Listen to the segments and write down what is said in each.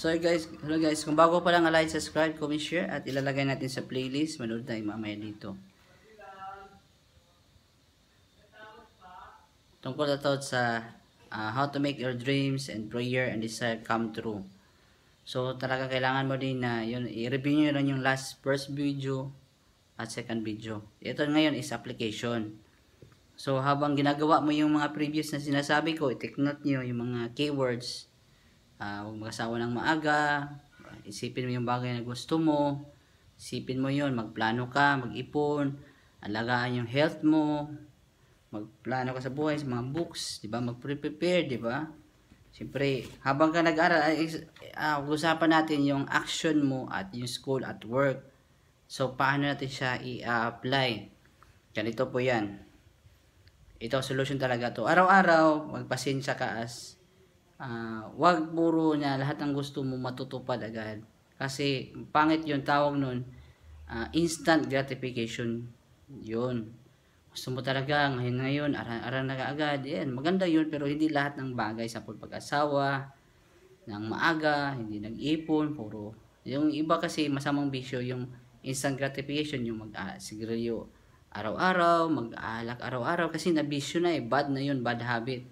So guys, hello guys, kung bago pa lang like, subscribe, comment, share at ilalagay natin sa playlist. Manood tayo mamaya dito. Tungkol na to sa how to make your dreams and prayer and desire come true. So talaga kailangan mo din na yun, i-review nyo lang yung first video at second video. Ito ngayon is application. So habang ginagawa mo yung mga previous na sinasabi ko, i-take note nyo yung mga keywords. Huwag mag-asawa ng maaga, isipin mo yung bagay na gusto mo, isipin mo yun, magplano ka, mag-ipon, alagaan yung health mo, magplano ka sa buhay, sa mga books, di ba? Mag-prepare, di ba? Siyempre, habang ka nag-aral, usapan natin yung action mo at yung school at work. So, paano natin siya i-apply? Ganito po yan. Ito, solution talaga to. Araw-araw, magpasensya ka wag puro na lahat ng gusto mo matutupad agad. Kasi, pangit yung tawag nun, instant gratification. Yun. Gusto mo talaga ngayon, arang na agad. Yan, maganda yun, pero hindi lahat ng bagay sa pag-asawa, ng maaga, hindi nag-ipon, puro. Yung iba kasi masamang bisyo, yung instant gratification, yung mag-sigarilyo araw-araw, mag-alak araw-araw, kasi nabisyo na bad na yun, bad habit.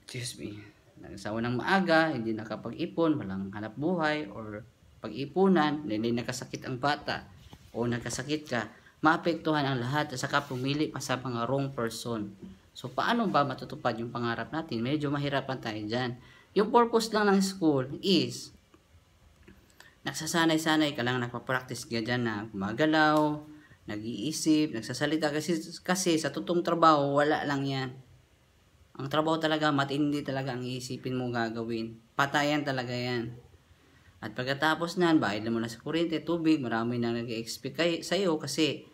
Excuse me. Nag-asawa ng maaga, hindi nakapag-ipon, walang hanap buhay, or pag-ipunan, hindi nakasakit ang bata, o nagkasakit ka, maapektuhan ang lahat at saka pumili pa sa mga wrong person. So, paano ba matutupad yung pangarap natin? Medyo mahirapan tayo dyan. Yung purpose lang ng school is, nagsasanay-sanay ka lang, nagpa-practice ka dyan na gumagalaw, nag-iisip, nagsasalita. Kasi sa totoong trabaho, wala lang yan. Ang trabaho talaga, matindi talaga ang iisipin mo gagawin. Patayan talaga yan. At pagkatapos nan, bayad mo na sa kuryente, tubig, marami nang nag-expect sa'yo kasi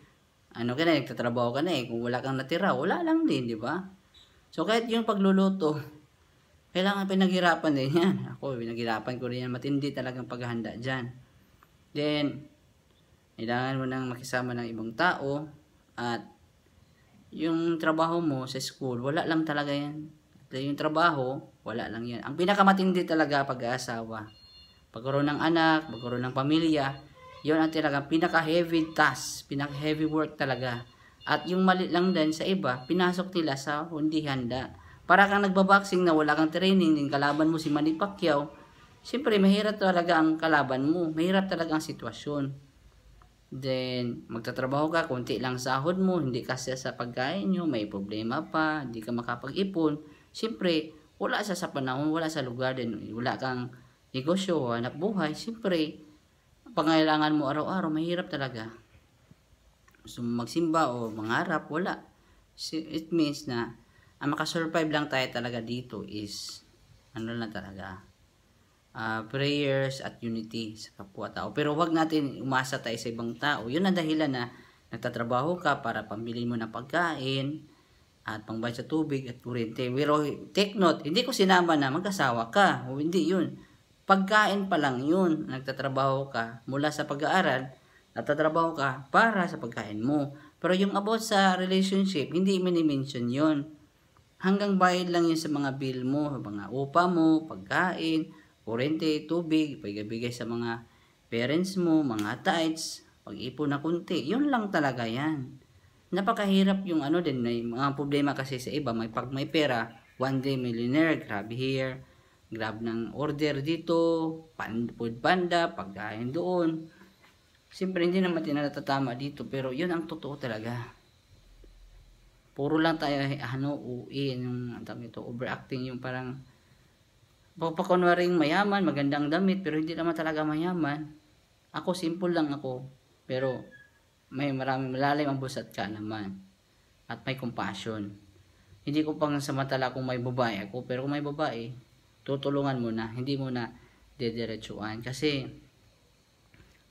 ano ka na, nagtatrabaho ka na Kung wala kang natira, wala lang din, di ba? So kahit yung pagluluto, kailangan pinaghirapan din yan. Ako, pinaghirapan ko rin yan. Matindi talagang paghahanda dyan. Then, kailangan mo nang makisama ng ibang tao at yung trabaho mo sa school, wala lang talaga yan. At yung trabaho, wala lang yan. Ang pinakamatindi talaga pag-aasawa. Pagkaroon ng anak, pagkaroon ng pamilya, yun ang talagang pinaka-heavy task, pinaka-heavy work talaga. At yung mali lang din sa iba, pinasok nila sa hindi handa. Para kang nagbaboxing na wala kang training, yung kalaban mo si Manny Pacquiao, siyempre mahirap talaga ang kalaban mo, mahirap talaga ang sitwasyon. Then, magtatrabaho ka, konti lang sahod mo, hindi kasi sa pagkain nyo, may problema pa, hindi ka makapag-ipon. Siyempre, wala sa panahon, wala sa lugar din, wala kang negosyo, hanap buhay, siyempre, pangailangan mo araw-araw, mahirap talaga. Gusto mo magsimba o mangarap, wala. It means na, ang makasurvive lang tayo talaga dito is, ano lang talaga, prayers at unity sa kapwa-tao. Pero wag natin umasa tayo sa ibang tao. Yun ang dahilan na nagtatrabaho ka para pambili mo ng pagkain at pangbayad sa tubig at kuryente. Pero take note, hindi ko sinama na mag-asawa ka. O hindi yun. Pagkain pa lang yun. Nagtatrabaho ka mula sa pag-aaral, nagtatrabaho ka para sa pagkain mo. Pero yung about sa relationship, hindi mini-mention yun. Hanggang bayad lang yun sa mga bill mo, mga upa mo, pagkain, kuryente, tubig, pagbigay sa mga parents mo, mga tithes, pag-ipon na kunti. Yun lang talaga yan. Napakahirap yung ano din, may mga problema kasi sa iba. Pag may pera, one day millionaire, grab here, grab ng order dito, food panda, pagkain doon. Siyempre hindi naman tinatatama dito, pero yun ang totoo talaga. Puro lang tayo, yung overacting, yung parang, papakunwaring mayaman, magandang damit, pero hindi naman talaga mayaman. Ako, simple lang ako. Pero, may maraming malalim ang busat ka naman. At may compassion. Hindi ko pang samantala kung may babae ako, pero kung may babae, tutulungan mo na, hindi mo na dediretsuan. Kasi,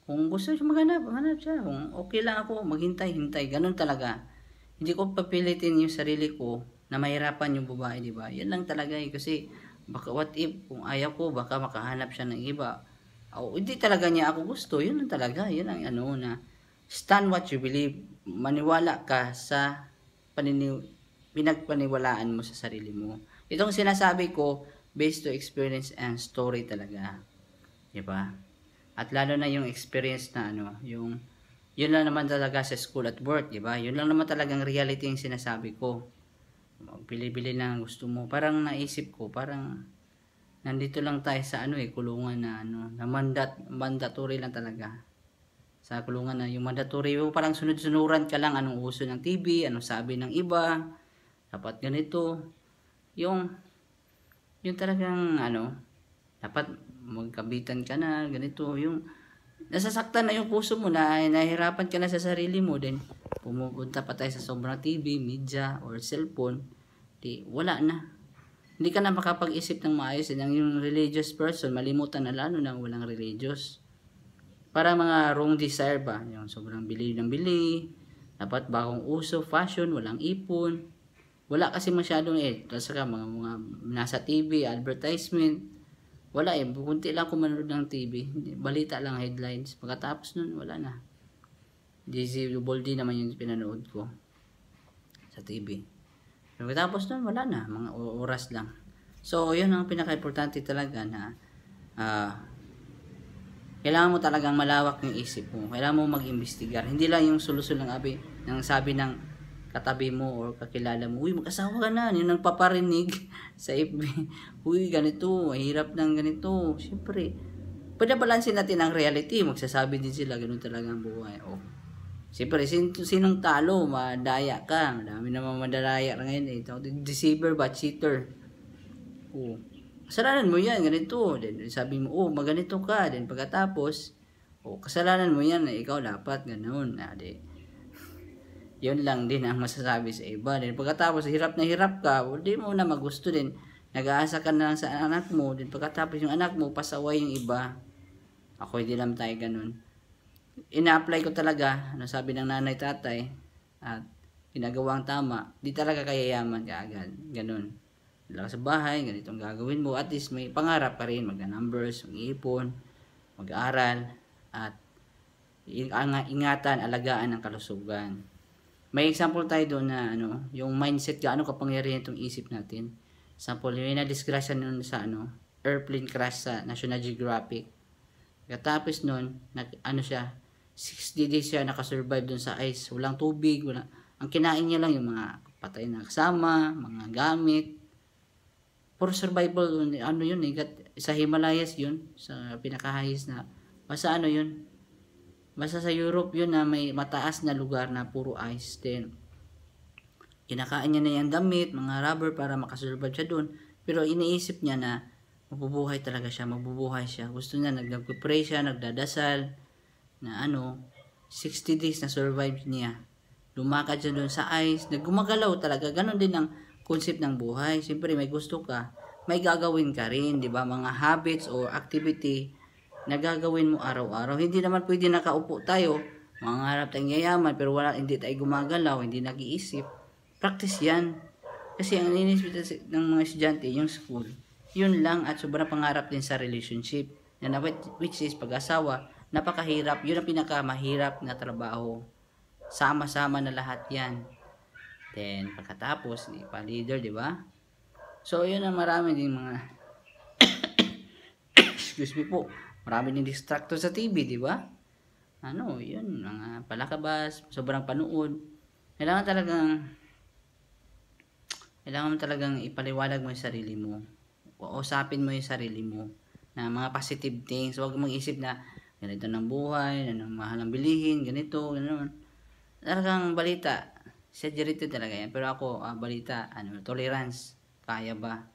kung gusto siya maghanap siya. Kung okay lang ako, maghintay-hintay. Ganun talaga. Hindi ko papilitin yung sarili ko na mahirapan yung babae, di ba? Yan lang talaga kasi baka what if, kung ayaw ko, baka makahanap siya ng iba. O, hindi talaga niya ako gusto. Yun lang talaga. Yun ang ano na, stand what you believe. Maniwala ka sa pinagpaniwalaan mo sa sarili mo. Itong sinasabi ko, based to experience and story talaga. 'di ba? At lalo na yung experience na ano, yung yun lang naman talaga sa school at work, 'di ba? Yun lang naman talagang reality yung sinasabi ko. Bili-bili lang ang gusto mo. Parang naisip ko, parang nandito lang tayo sa ano kulungan na ano, na mandatory lang talaga. Sa kulungan na yung mandatory, yung parang sunod-sunuran ka lang anong uso ng TV, anong sabi ng iba, dapat ganito. Yung talagang ano, dapat magkabitan ka na, ganito, yung nasasaktan na yung puso mo na nahihirapan ka na sa sarili mo, then pumupunta pa tayo sa sobrang TV, media, or cellphone, di wala na. Hindi ka na makapag-isip ng maayos. Yung religious person, malimutan na lalo na walang religious. Para mga wrong desire ba, yung sobrang bili ng bili, dapat bagong uso, fashion, walang ipon. Wala kasi masyadong saka mga nasa TV, advertisement, wala kunti lang kumanood ng TV, balita lang, headlines, pagkatapos nun, wala na. DZWD naman yung pinanood ko sa TV. Pagkatapos nun, wala na, mga oras lang. So, yun ang pinaka-importante talaga na kailangan mo talagang malawak yung isip mo. Kailangan mo mag-imbestigar. Hindi lang yung solusyon ng sabi ng katabi mo or kakilala mo, uy, mag-asawa ka na, yung nagpaparinig sa FB, uy, ganito, mahirap ng ganito. Siyempre, pwede balansin natin ang reality, magsasabi din sila, ganun talaga ang buhay. Siyempre, sinong talo, madaya ka, madami naman madalaya ngayon deceiver ba, cheater. Kasalanan mo yan, ganito. Then, sabi mo, maganito ka, then pagkatapos, kasalanan mo yan, ikaw dapat, ganun. Yun lang din ang masasabi sa iba. Then pagkatapos hirap na hirap ka, hindi mo na magusto din. Nag-aasa ka na lang sa anak mo, then pagkatapos yung anak mo, pasaway yung iba. Ako hindi lang tayo ganun. Ina-apply ko talaga, ano sabi ng nanay tatay, at ginagawang tama, di talaga kayayaman ka agad. Ganun. Lang sa bahay, ganitong gagawin mo. At least may pangarap ka rin, mag-numbers, mag-iipon, mag-aaral, at ingatan, alagaan ang kalusugan. May example tayo doon na yung mindset, gaano kapangyarihan itong isip natin. Example, yung na-disgrasya nun sa airplane crash sa National Geographic. Katapos nun, 60 days siya nakasurvive doon sa ice. Walang tubig, ang kinain niya lang yung mga patay na kasama, mga gamit. For survival, yun sa Himalayas yun, sa pinakahayos na, basta yun, basta sa Europe yun na may mataas na lugar na puro ice. Then, kinakain niya na yung damit, mga rubber para makasurvive siya doon. Pero iniisip niya na mabubuhay talaga siya, mabubuhay siya. Gusto niya, nag-pray siya, nagdadasal, na 60 days na survive niya. Lumakad siya doon sa ice, naggumagalaw talaga. Ganon din ang concept ng buhay. Siyempre, may gusto ka, may gagawin ka rin, di ba? Mga habits or activity na gagawin mo araw-araw. Hindi naman pwede nakaupo tayo, mangarap tayong yayaman, pero hindi tayo gumagalaw, hindi nag-iisip. Practice yan. Kasi ang iniisip ng mga estudyante, yung school, yun lang, at sobrang pangarap din sa relationship. Which is pag-asawa, napakahirap. Yun ang pinakamahirap na trabaho. Sama-sama na lahat yan. Then, pagkatapos, pa-leader, di ba? So, yun ang marami din mga excuse me po, marami din distractor sa TV, di ba? Yun, mga palakabas, sobrang panood. Kailangan talagang ipaliwalag mo yung sarili mo. Usapin mo yung sarili mo na mga positive things. Huwag mag-isip na ganito ng buhay, mahal ang bilihin, ganito, gano'n. Talagang balita, exaggerated talaga yan. Pero ako, balita, tolerance, kaya ba?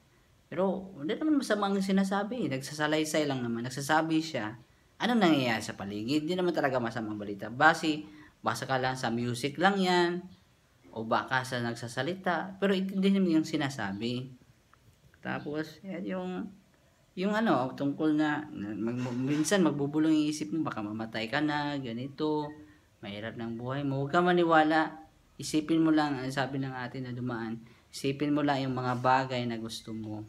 Pero, hindi naman masama ang sinasabi. Nagsasalaysay lang naman. Nagsasabi siya. Anong nangyayari sa paligid? Hindi naman talaga masamang balita. Basa ka lang sa music lang yan. O baka sa nagsasalita. Pero intindihin mo yung sinasabi. Tapos, yung tungkol na, minsan magbubulong yung isip mo, baka mamatay ka na, ganito, mahirap ng buhay mo. Huwag ka maniwala. Isipin mo lang, sabi ng atin na dumaan, isipin mo lang yung mga bagay na gusto mo.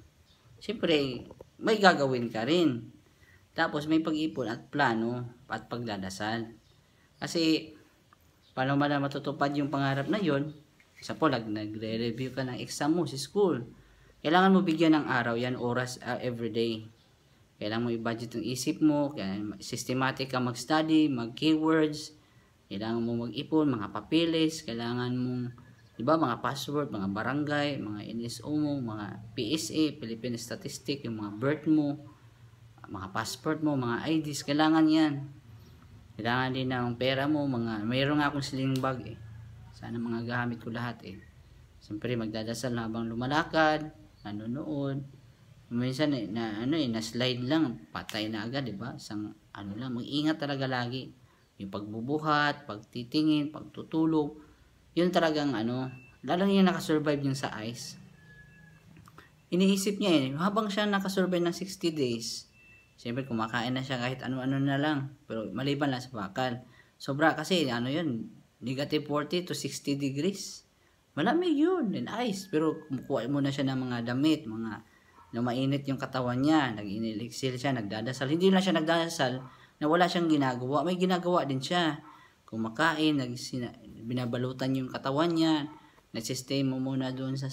Siyempre, may gagawin ka rin. Tapos, may pag-ipon at plano at pagdadasal. Kasi, paano man na matutupad yung pangarap na yon? Sa po, nagre-review ka ng exam mo sa school. Kailangan mo bigyan ng araw yan, oras, everyday. Kailangan mo i-budget yung isip mo, kailangan systematic ka mag-study, mag-keywords, kailangan mo mag-ipon, mga papeles, kailangan mong, di ba, mga password, mga barangay, mga NSO mo, mga PSA, Philippine Statistic, yung mga birth mo, mga passport mo, mga IDs, kailangan yan. Kailangan din ng pera mo, mayroon nga akong sling bag eh. Sana mga gamit ko lahat eh. Siyempre magdadasal habang lumalakad, nanonood. Minsan na slide lang, patay na agad, di ba? Isang lang, mag-ingat talaga lagi. Yung pagbubuhat, pagtitingin, pagtutulog, yun talagang lalo yung nakasurvive yung sa ice. Iniisip niya habang siya nakasurvive ng 60 days, siyempre kumakain na siya kahit ano-ano na lang, pero maliban lang sa bakal. Sobra kasi yun, negative 40 to 60 degrees. Malamig yun, in ice. Pero kumukuha muna siya ng mga damit, mainit yung katawan niya, nag-inilixil siya, nagdadasal. Hindi lang siya nagdadasal na wala siyang ginagawa. May ginagawa din siya. Kumakain, binabalutan yung katawan niya, nagsistay mo muna doon sa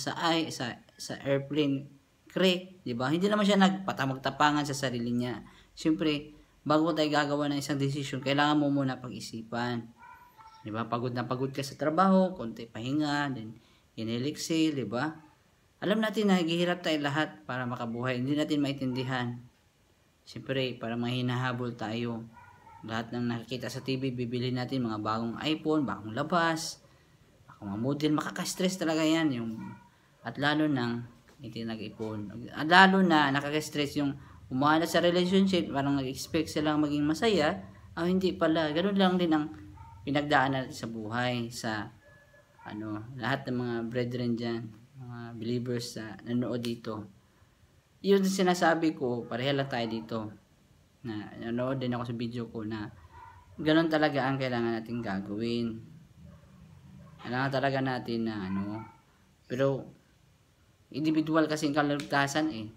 airplane creek, di ba? Hindi naman siya nagpatamag-tapangan sa sarili niya. Siyempre, bago tayo gagawa ng isang decision, kailangan mo muna pag-isipan. Di ba? Pagod na pagod ka sa trabaho, konti pahinga, then inilixil, di ba? Alam natin na naghihirap tayo lahat para makabuhay. Hindi natin maintindihan. Siyempre, para mahinahabol tayo. Lahat ng nakikita sa TV, bibili natin mga bagong iPhone, bagong labas, mga model, makaka-stress talaga yan. At lalo nang hindi nag-ipon. At lalo na nakaka-stress yung umahala sa relationship, parang nag-expect silang maging masaya, hindi pala. Ganun lang din ang pinagdaan natin sa buhay, sa lahat ng mga brethren dyan, mga believers na nanood dito. Yun sinasabi ko, pareha lang tayo dito. Na nanood din ako sa video ko na ganun talaga ang kailangan natin gagawin. Kailangan talaga natin na pero individual kasi ang kaligtasan eh.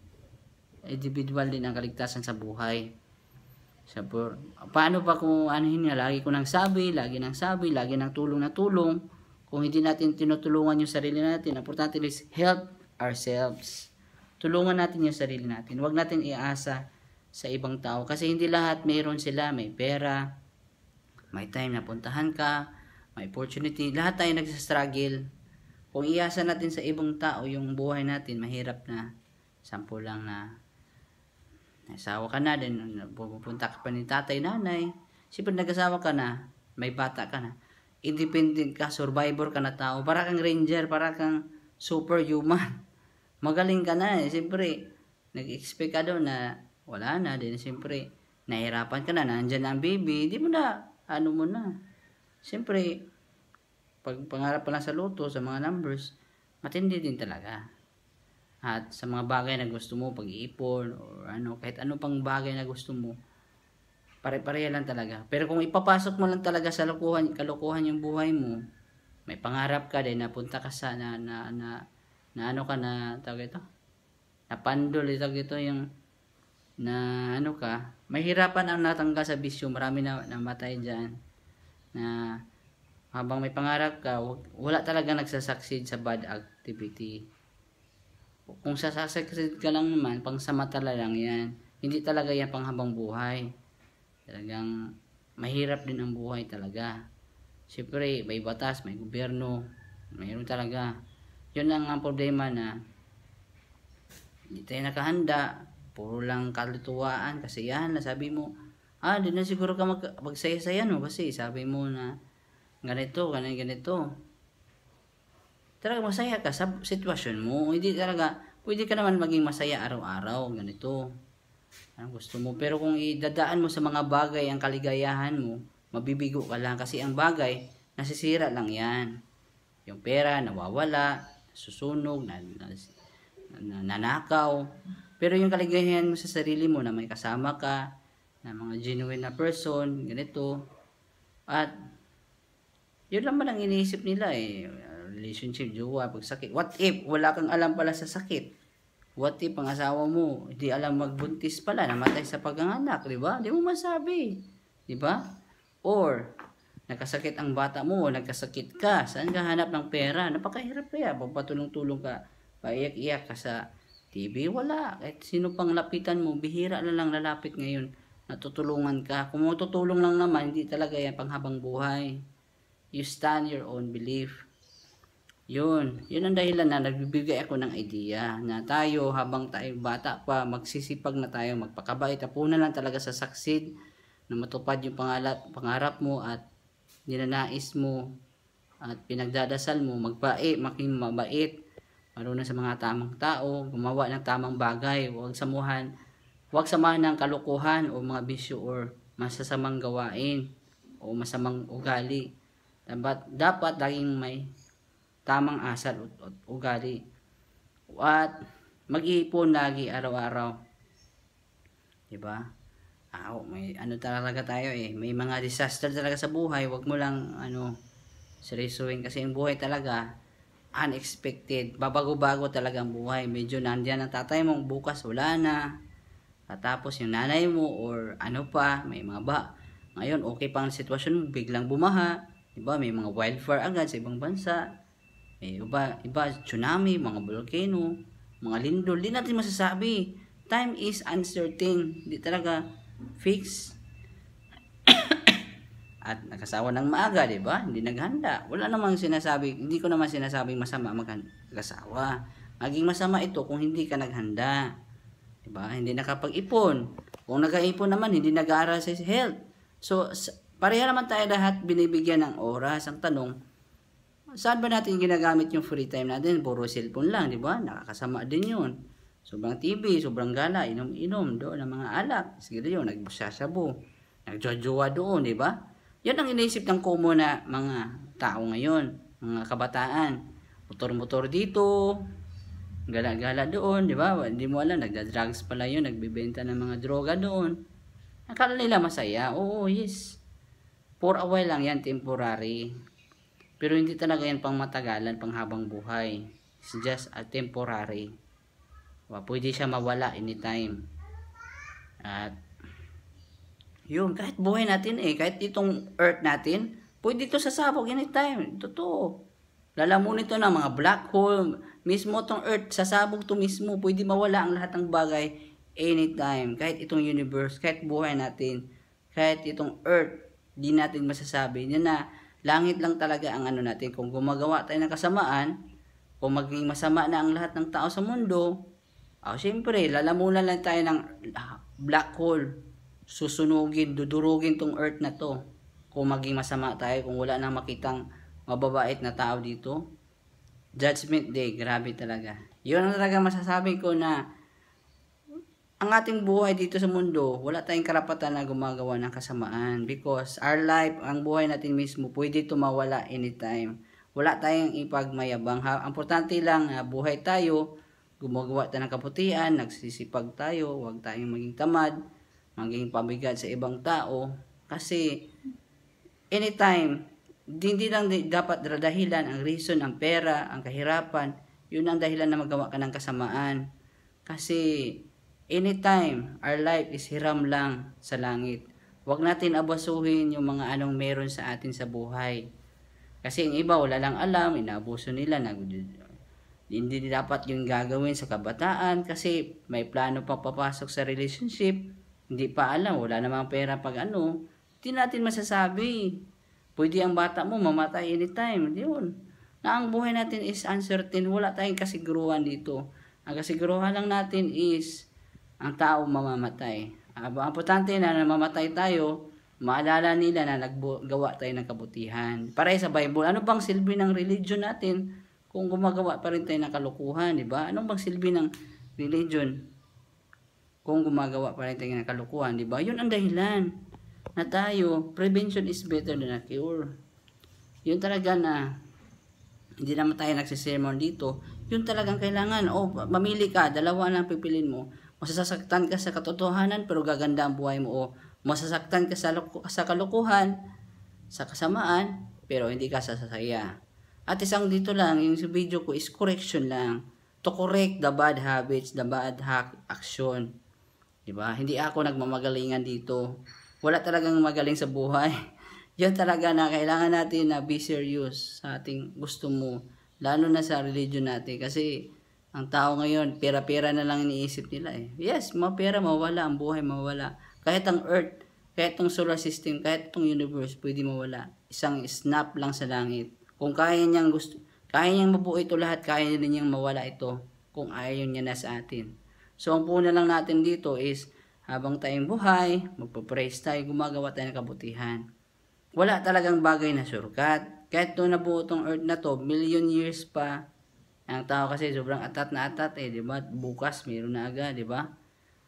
Individual din ang kaligtasan sa buhay. Paano pa kung lagi ko nang sabi, lagi nang tulong na tulong. Kung hindi natin tinutulungan yung sarili natin, ang importante is help ourselves. Tulungan natin yung sarili natin. Huwag natin iasa sa ibang tao. Kasi hindi lahat mayroon sila, may pera, may time na puntahan ka, may opportunity. Lahat tayo nagsastruggle. Kung iasa natin sa ibang tao yung buhay natin, mahirap na. Sample lang na nasawa ka na, din pupunta ka pa ni tatay, nanay. Siyempre nag-asawa ka na, may bata ka na. Independent ka, survivor ka na tao. Para kang ranger, para kang superhuman. Magaling ka na siyempre nag-expect ka doon na wala na din, siyempre nahirapan ka na, nandyan na ang baby, di mo na mo na, siyempre pag pangarap pa lang sa loto, sa mga numbers, matindi din talaga. At sa mga bagay na gusto mo, pag-iipon or kahit ano pang bagay na gusto mo, pare-pareha lang talaga. Pero kung ipapasok mo lang talaga sa kalokohan yung buhay mo, may pangarap ka din, napunta ka sa tawag ito, napandol ito yung mahirapan ang natanggal sa bisyo. Marami na namatay dyan na habang may pangarap ka, wala talaga nagsasucceed sa bad activity. Kung sasucceed ka lang naman, pangsamantala lang yan, hindi talaga yan panghabang buhay. Talagang mahirap din ang buhay talaga. Siyempre may batas, may gobyerno, mayroon talaga. Yun lang ang problema, na hindi tayo nakahanda, puro lang kalituwaan, kasiyahan na sabi mo, di na siguro ka magsaya-saya kasi sabi mo na ganito. Talaga masaya ka sa sitwasyon mo, hindi talaga, pwede ka naman maging masaya araw-araw, ganito. Ang gusto mo, pero kung idadaan mo sa mga bagay ang kaligayahan mo, mabibigo ka lang kasi ang bagay, nasisira lang yan. Yung pera, nawawala, susunog, nanakaw. Pero yung kaligayahan mo sa sarili mo na may kasama ka, na mga genuine na person, ganito. At yun lang man ang iniisip nila relationship, jowa, pagsakit. What if wala kang alam pala sa sakit? What if ang asawa mo hindi alam magbuntis pala, namatay sa paganganak, di ba? Di mo masabi, di ba? Or nagkasakit ang bata mo, nagkasakit ka, saan ka hanap ng pera? Napakahirap kaya, pagpatulong-tulong ka, paiyak-iyak ka sa TV, wala. Kahit sino pang lapitan mo, bihira na lang lalapit ngayon. Natutulungan ka. Kung matutulong lang naman, hindi talaga yan panghabang buhay. You stand your own belief. Yun ang dahilan na nagbibigay ako ng idea na tayo habang tayo bata pa, magsisipag na tayo magpakabait. Apunan lang talaga sa succeed na matupad yung pangarap mo at ninanais mo at pinagdadasal mo, maging mabait, marunong sa mga tamang tao, gumawa ng tamang bagay, huwag samahan ng kalokohan o mga bisyo or masasamang gawain o masamang ugali. Dapat laging may tamang asal at ugali. At mag-iipon lagi araw-araw. Diba? May ano talaga tayo may mga disaster talaga sa buhay. Huwag mo lang seryosohin kasi yung buhay talaga unexpected. Babago-bago talaga ang buhay. Medyo nandiyan ang tatay mo, bukas wala na. Tapos yung nanay mo or may mga ngayon okay pang sitwasyon mo, biglang bumaha. Diba? May mga wildfire agad sa ibang bansa. Iba tsunami, mga volcano, mga lindol. Di natin masasabi. Time is uncertain. Di talaga fix. At nakasawa ng maaga, di ba? Hindi naghanda. Hindi ko naman sinasabing masama magkasawa. Maging masama ito kung hindi ka naghanda. Di ba? Hindi nakapag-ipon. Kung nag-ipon naman, hindi nag-aaral sa health. So, pareha naman tayo lahat binibigyan ng oras. Ang tanong, saan ba natin ginagamit yung free time natin? Puro cellphone lang, di ba? Nakakasama din yun. Sobrang TV, sobrang gala, inom-inom doon ng mga alak. Sige yun, nagsasabu, nagjojowa doon, di ba? Yan ang iniisip ng common na mga tao ngayon, mga kabataan. Motor-motor dito, gala-gala doon, di ba? Hindi mo alam, nagda-drugs pala yun, nagbibenta ng mga droga doon. Akala nila masaya. Oo, yes. For a while lang yan, temporary. Pero hindi talaga yan pang matagalan, pang habang buhay. It's just a temporary. Pwede siya mawala anytime. At yun, kahit buhay natin kahit itong earth natin, pwede ito sasabog anytime. Totoo. Lalamunin ito ng mga black hole. Mismo itong earth, sasabog ito mismo. Pwede mawala ang lahat ng bagay anytime. Kahit itong universe, kahit buhay natin, kahit itong earth, di natin masasabi. Yan na, langit lang talaga ang natin. Kung gumagawa tayo ng kasamaan, kung maging masama na ang lahat ng tao sa mundo, siyempre, lalamunan lang tayo ng black hole. Susunugin, dudurugin tong earth na to. Kung maging masama tayo, kung wala nang makitang mababait na tao dito. Judgment Day, grabe talaga. Yun ang talaga masasabi ko na ang ating buhay dito sa mundo, wala tayong karapatan na gumagawa ng kasamaan. Because our life, ang buhay natin mismo, pwede ito mawala anytime. Wala tayong ipagmayabang. Ang importante lang na buhay tayo, gumagawa tayo ng kabutihan, nagsisipag tayo, huwag tayong maging tamad, maging pabigat sa ibang tao. Kasi anytime, hindi lang dapat dahilan, ang reason, ang pera, ang kahirapan, yun ang dahilan na magawa ka ng kasamaan. Kasi anytime, our life is hiram lang sa langit. Huwag natin abasuhin yung mga meron sa atin sa buhay. Kasi yung iba wala lang alam, inaabuso nila, hindi dapat yung gagawin sa kabataan kasi may plano pang papasok sa relationship. Hindi pa alam, wala namang pera pag hindi natin masasabi. Pwede ang bata mo mamatay anytime. Yun. Na ang buhay natin is uncertain. Wala tayong kasiguruhan dito. Ang kasiguruhan lang natin is ang tao mamamatay. Ang importante na namamatay tayo, maalala nila na naggawa tayo ng kabutihan. Para sa Bible, ano bang silbi ng religion natin kung gumagawa pa rin tayo ng kalukuhan, di ba? Anong bang silbi ng religion kung gumagawa pa rin tayo ng kalukuhan, di ba? Yun ang dahilan na tayo, prevention is better than a cure. Yun talaga na hindi naman tayo nagsisermon dito. Yun talagang kailangan. Mamili ka, dalawa lang pipilin mo. Masasaktan ka sa katotohanan pero gaganda ang buhay mo. Masasaktan ka sa kalukuhan, sa kasamaan, pero hindi ka sasaya. At isang dito lang, yung video ko is correction lang. To correct the bad habits, the bad action. Diba? Hindi ako nagmamagalingan dito. Wala talagang magaling sa buhay. Yan talaga na kailangan natin na be serious sa ating gusto mo. Lalo na sa religion natin. Kasi Ang tao ngayon, pera-pera na lang iniisip nila eh. Yes, mga pera mawala, ang buhay mawala. Kahit ang Earth, kahit ang solar system, kahit ang universe, pwede mawala. Isang snap lang sa langit. Kung kaya niyang mabuo ito lahat, kaya niya niyang mawala ito kung ayaw niya na sa atin. So, ang puna lang natin dito is, habang tayong buhay, magpapraise tayo, gumagawa tayo ng kabutihan. Wala talagang bagay na shortcut. Kahit ito nabuo itong Earth na to, million years pa, ang tao kasi sobrang atat na atat eh, di ba? Bukas meron na agad, di ba?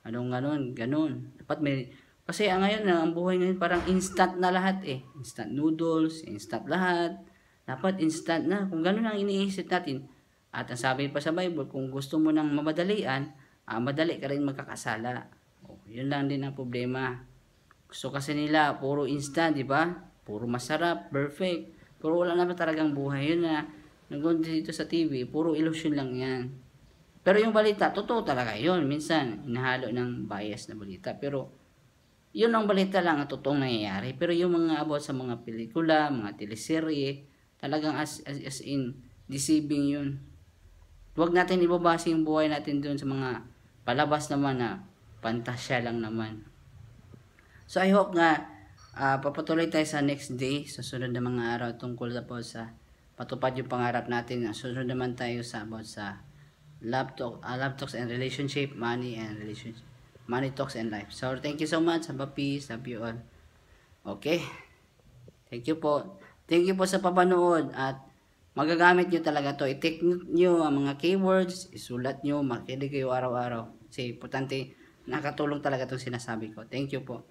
Anong ganun. Dapat may, kasi ngayon, ang buhay ngayon parang instant na lahat eh. Instant noodles, instant lahat. Dapat instant na. Kung ganun ang iniisip natin. At ang sabi pa sa Bible, kung gusto mo ng mamadalian, madali ka rin magkakasala. Yun lang din ang problema. Gusto kasi nila, puro instant, di ba? Puro masarap, perfect. Pero wala naman talagang buhay. Yun na, nag dito sa TV, puro illusion lang yan. Pero yung balita, totoo talaga yun. Minsan, hinahalo ng bias na balita. Pero, yun ang balita lang ang totoong nangyayari. Pero yung mga about sa mga pelikula, mga teleserye, talagang as in, deceiving yun. Huwag natin ibabase yung buhay natin doon sa mga palabas naman na pantasya lang naman. So, I hope nga, papatuloy tayo sa next day, sa sunod na mga araw tungkol sa patupad yung pangarap natin. Sunod naman tayo sa about sa love talks and relationship, money and relationship, money talks and life. So thank you so much. Have a peace. Love you all. Okay. Thank you po. Thank you po sa papanood at magagamit nyo talaga to. I-take nyo ang mga keywords, isulat nyo, makinig kayo araw-araw. Kasi importante, nakatulong talaga itong sinasabi ko. Thank you po.